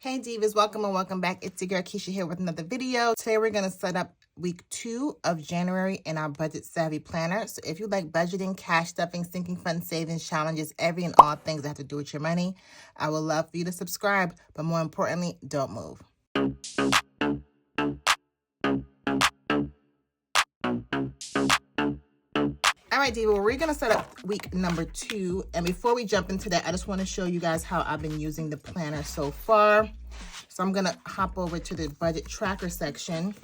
Hey Divas, welcome and welcome back. It's your girl Keisha here with another video. Today we're going to set up week 2 of January in our Budget Savvy Planner. So if you like budgeting, cash stuffing, sinking fund, savings, challenges, every and all things that have to do with your money, I would love for you to subscribe. But more importantly, don't move. All right, Diva, we're going to set up week number 2. And before we jump into that, I just want to show you guys how I've been using the planner so far. So I'm going to hop over to the budget tracker section.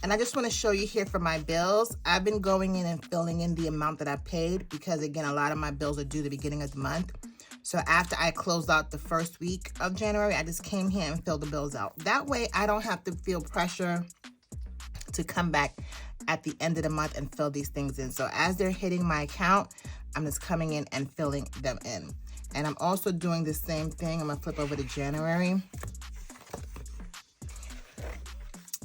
And I just want to show you here for my bills. I've been going in and filling in the amount that I paid because, again, a lot of my bills are due the beginning of the month. So after I closed out the first week of January, I just came here and filled the bills out. That way, I don't have to feel pressure to come back at the end of the month and fill these things in. So as they're hitting my account, I'm just coming in and filling them in. And I'm also doing the same thing. I'm gonna flip over to January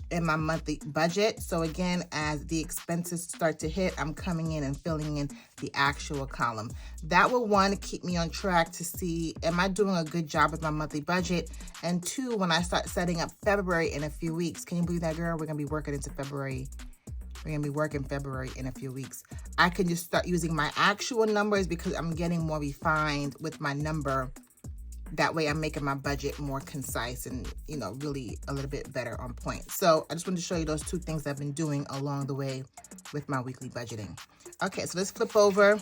in my monthly budget. So again, as the expenses start to hit, I'm coming in and filling in the actual column. That will, 1, keep me on track to see, am I doing a good job with my monthly budget? And 2, when I start setting up February in a few weeks, can you believe that, girl? We're gonna be working into February. We're gonna be working February in a few weeks. I can just start using my actual numbers because I'm getting more refined with my number. That way I'm making my budget more concise and, you know, really a little bit better on point. So I just wanted to show you those 2 things I've been doing along the way with my weekly budgeting. Okay, so let's flip over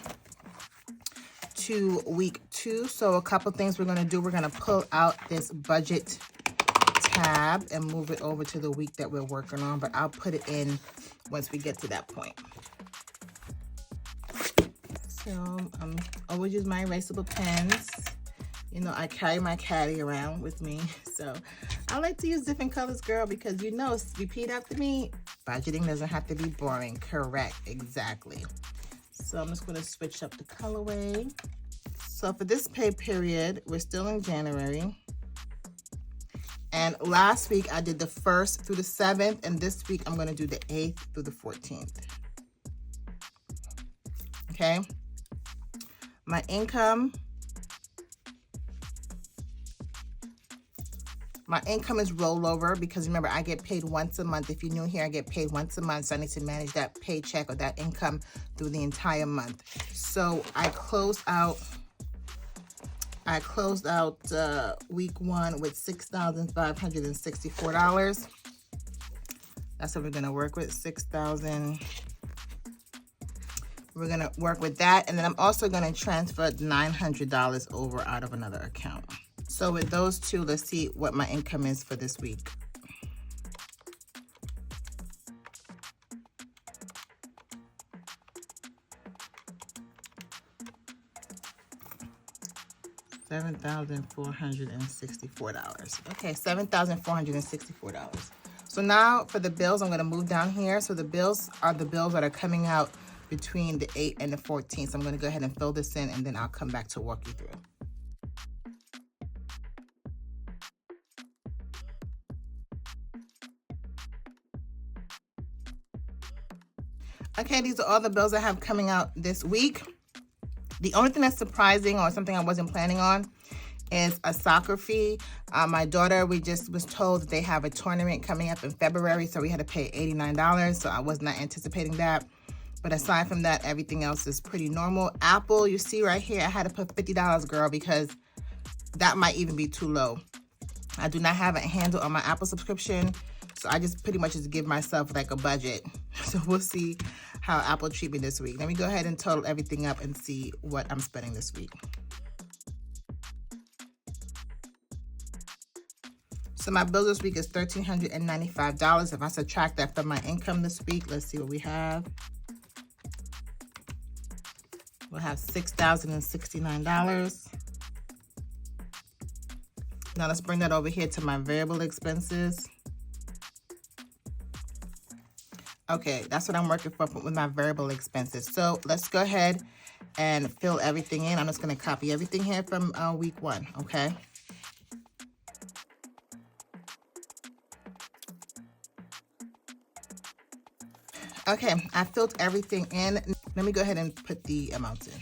to week 2. So a couple things we're gonna do. We're gonna pull out this budget tab and move it over to the week that we're working on, but I'll put it in once we get to that point. So I'm always use my erasable pens. You know, I carry my caddy around with me. So I like to use different colors, girl, because you know, repeat after me, budgeting doesn't have to be boring. Correct, exactly. So I'm just gonna switch up the colorway. So for this pay period, we're still in January. And last week I did the 1st through the 7th, and this week I'm gonna do the 8th through the 14th. Okay. My income is rollover because remember, I get paid once a month. If you're new here, I get paid once a month. So I need to manage that paycheck or that income through the entire month. So I closed out week 1 with $6,564. That's what we're gonna work with, 6,000. We're gonna work with that. And then I'm also gonna transfer $900 over out of another account. So with those 2, let's see what my income is for this week. $7,464. Okay, $7,464. So now for the bills, I'm gonna move down here. So the bills are the bills that are coming out between the 8th and the 14th. So I'm gonna go ahead and fill this in and then I'll come back to walk you through. Okay, these are all the bills I have coming out this week. The only thing that's surprising or something I wasn't planning on is a soccer fee. My daughter, we just was told that they have a tournament coming up in February, so we had to pay $89, so I was not anticipating that. But aside from that, everything else is pretty normal. Apple, you see right here, I had to put $50, girl, because that might even be too low. I do not have a handle on my Apple subscription, so I just pretty much just give myself like a budget. So we'll see how Apple treat me this week. Let me go ahead and total everything up and see what I'm spending this week. So my bill this week is $1,395. If I subtract that from my income this week, let's see what we have. We'll have $6,069. Now let's bring that over here to my variable expenses. Okay, that's what I'm working for with my variable expenses. So let's go ahead and fill everything in. I'm just gonna copy everything here from week 1, okay? Okay, I filled everything in. Let me go ahead and put the amounts in.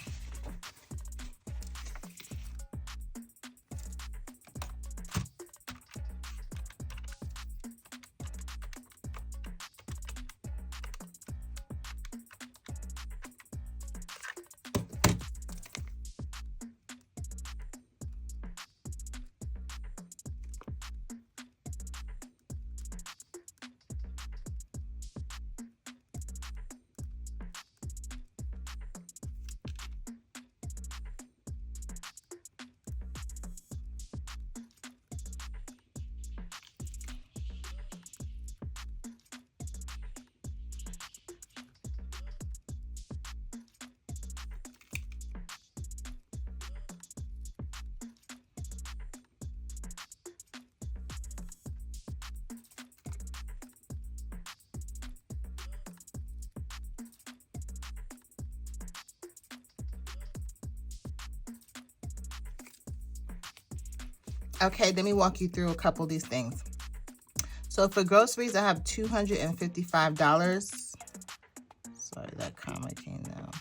Okay, let me walk you through a couple of these things. So for groceries, I have $255. Sorry, that comma came down.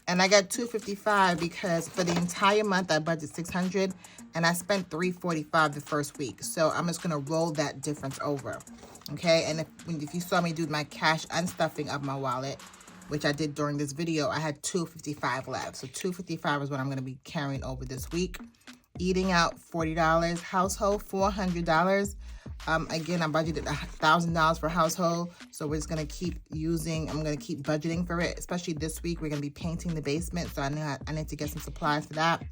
And I got $255 because for the entire month I budget $600 and I spent $345 the first week. So I'm just gonna roll that difference over. Okay, and if you saw me do my cash unstuffing of my wallet, which I did during this video, I had $255 left. So $255 is what I'm gonna be carrying over this week. Eating out, $40. Household, $400. Again, I budgeted $1,000 for household, so we're just gonna keep I'm gonna keep budgeting for it, especially this week. We're gonna be painting the basement, so I need to get some supplies for that.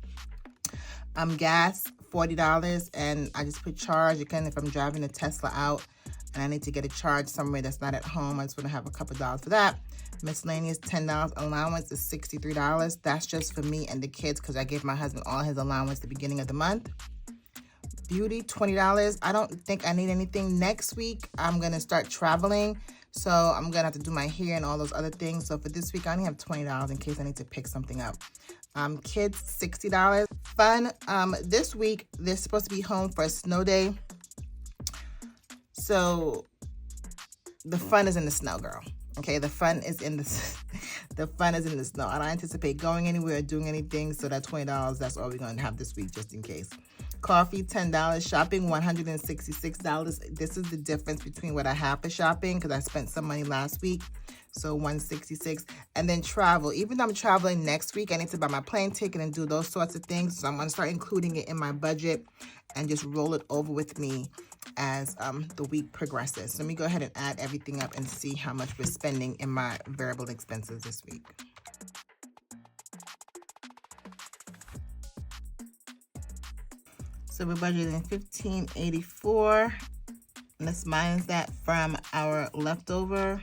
Gas, $40, and I just put charge. Again, if I'm driving a Tesla out and I need to get a charge somewhere that's not at home, I just wanna have a couple dollars for that. Miscellaneous, $10. Allowance is $63. That's just for me and the kids because I gave my husband all his allowance at the beginning of the month. Beauty, $20. I don't think I need anything. Next week, I'm going to start traveling. So I'm going to have to do my hair and all those other things. So for this week, I only have $20 in case I need to pick something up. Kids, $60. Fun. This week, they're supposed to be home for a snow day. So the fun is in the snow, girl. Okay, the fun is in the snow. I don't anticipate going anywhere or doing anything. So that $20, that's all we're going to have this week just in case. Coffee, $10. Shopping, $166. This is the difference between what I have for shopping because I spent some money last week. So $166. And then travel. Even though I'm traveling next week, I need to buy my plane ticket and do those sorts of things. So I'm going to start including it in my budget and just roll it over with me as the week progresses. So let me go ahead and add everything up and see how much we're spending in my variable expenses this week. So we're budgeting $1,584. Let's minus that from our leftover.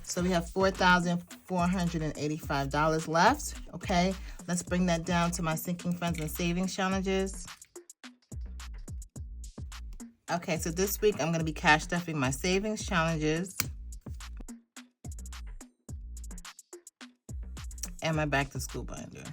So we have $4,485 left. Okay, let's bring that down to my sinking funds and savings challenges. Okay, so this week I'm going to be cash stuffing my savings challenges and my back to school binder.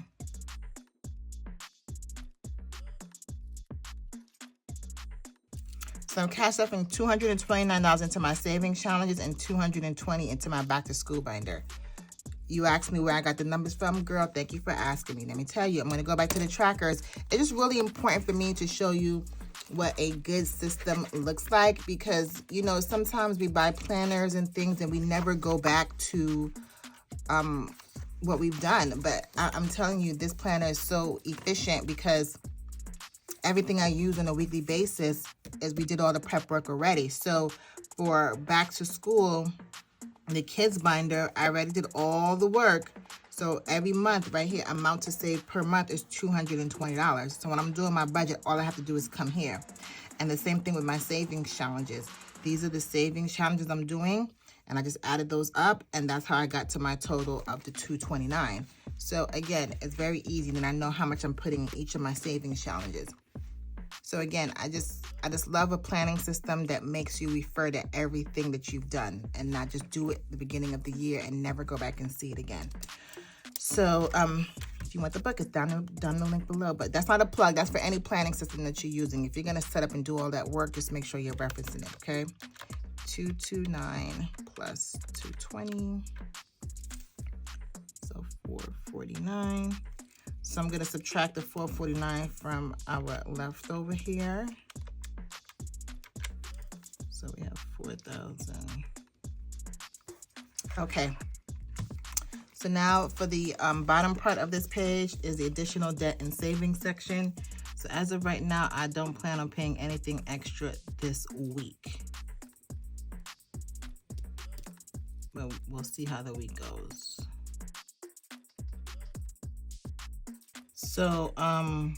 So I'm cash stuffing $229 into my savings challenges and $220 into my back to school binder. You asked me where I got the numbers from, girl. Thank you for asking me. Let me tell you, I'm going to go back to the trackers. It's just really important for me to show you what a good system looks like because, you know, sometimes we buy planners and things and we never go back to what we've done. But I'm telling you, this planner is so efficient because everything I use on a weekly basis is we did all the prep work already. So for back to school, the kids binder, I already did all the work. So every month right here, amount to save per month is $220. So when I'm doing my budget, all I have to do is come here. And the same thing with my savings challenges. These are the savings challenges I'm doing. And I just added those up. And that's how I got to my total of the $229. So again, it's very easy. And I know how much I'm putting in each of my savings challenges. So again, I just love a planning system that makes you refer to everything that you've done and not just do it at the beginning of the year and never go back and see it again. So if you want the book, it's down the link below. But that's not a plug. That's for any planning system that you're using. If you're going to set up and do all that work, just make sure you're referencing it, okay? 229 plus 220. So 449. So I'm going to subtract the 449 from our leftover here. So we have 4,000. Okay. So now for the bottom part of this page is the additional debt and savings section. So as of right now, I don't plan on paying anything extra this week. But we'll see how the week goes. So my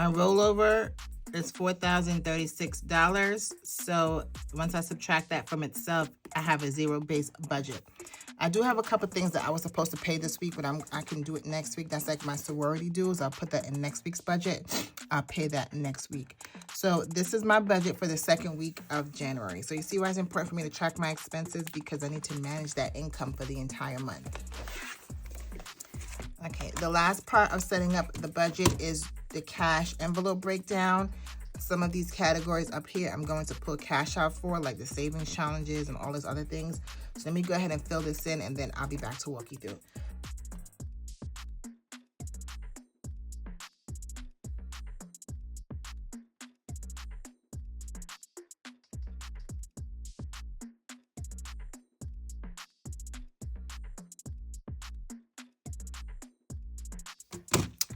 rollover is $4,036. So once I subtract that from itself, I have a zero-based budget. I do have a couple things that I was supposed to pay this week, but I can do it next week. That's like my sorority dues. I'll put that in next week's budget. I'll pay that next week. So this is my budget for the second week of January. So you see why it's important for me to track my expenses, because I need to manage that income for the entire month. Okay, the last part of setting up the budget is the cash envelope breakdown. Some of these categories up here, I'm going to pull cash out for, like the savings challenges and all those other things. So let me go ahead and fill this in, and then I'll be back to walk you through.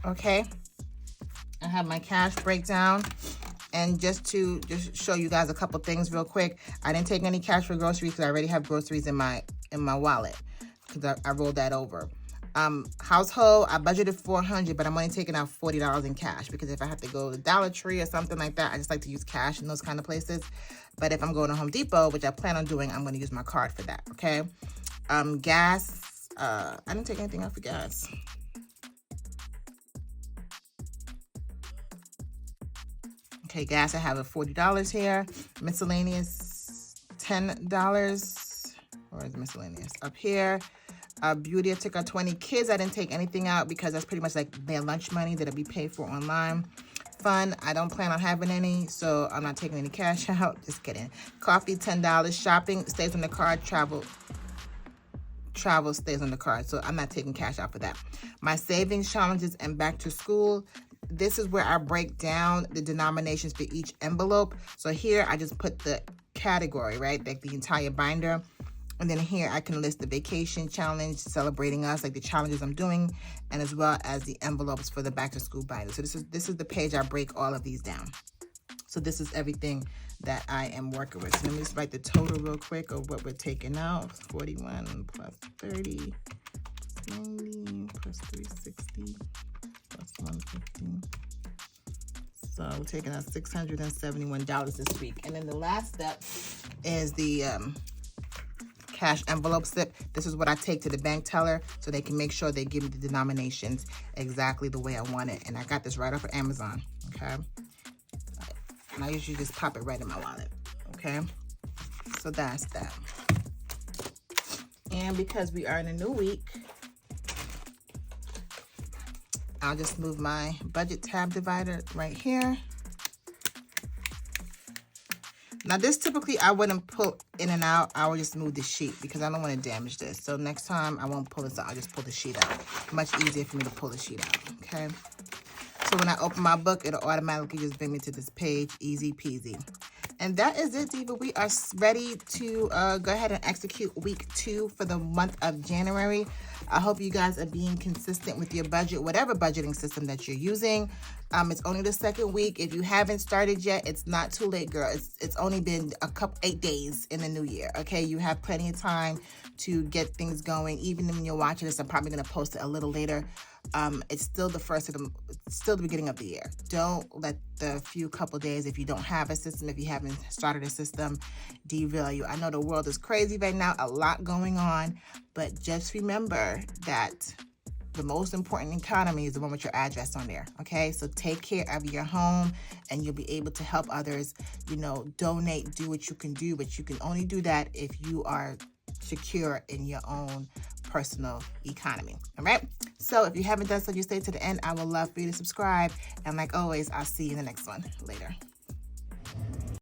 Okay, I have my cash breakdown. And just to show you guys a couple things real quick, I didn't take any cash for groceries because I already have groceries in my wallet, because I rolled that over. Household, I budgeted $400, but I'm only taking out $40 in cash, because if I have to go to Dollar Tree or something like that, I just like to use cash in those kind of places. But if I'm going to Home Depot, which I plan on doing, I'm going to use my card for that. Okay. Gas, I didn't take anything out for gas. Okay, gas, I have a $40 here. Miscellaneous, $10. Or is miscellaneous? Up here. Beauty, I took out 20. Kids, I didn't take anything out because that's pretty much like their lunch money that'll be paid for online. Fun, I don't plan on having any, so I'm not taking any cash out. Just kidding. Coffee, $10. Shopping stays on the card. Travel stays on the card, so I'm not taking cash out for that. My savings challenges and back to school. This is where I break down the denominations for each envelope. So here I just put the category, right? Like the entire binder. And then here I can list the vacation challenge, celebrating us, like the challenges I'm doing, and as well as the envelopes for the back to school binder. So this is the page I break all of these down. So this is everything that I am working with. So let me just write the total real quick of what we're taking out. 41 plus 30 plus 90 plus 360 plus 150. So we're taking out $671 this week. And then the last step is the cash envelope slip. This is what I take to the bank teller so they can make sure they give me the denominations exactly the way I want it. And I got this right off of Amazon, okay? And I usually just pop it right in my wallet, okay? So that's that. And because we are in a new week, I'll just move my budget tab divider right here. Now this typically I wouldn't pull in and out. I would just move the sheet because I don't want to damage this. So next time I won't pull this out. I'll just pull the sheet out. Much easier for me to pull the sheet out, okay? So when I open my book, it'll automatically just bring me to this page, easy peasy. And that is it, Diva. We are ready to go ahead and execute week 2 for the month of January. I hope you guys are being consistent with your budget, whatever budgeting system that you're using. It's only the second week. If you haven't started yet, it's not too late, girl. It's only been 8 days in the new year, okay? You have plenty of time to get things going. Even when you're watching this, I'm probably going to post it a little later. It's still still the beginning of the year. Don't let the couple days, if you don't have a system, if you haven't started a system, derail you. I know the world is crazy right now, a lot going on, but just remember that the most important economy is the one with your address on there, okay? So take care of your home and you'll be able to help others, donate, do what you can do, but you can only do that if you are secure in your own personal economy, all right? So if you haven't done so, you stay to the end. I would love for you to subscribe. And like always, I'll see you in the next one. Later.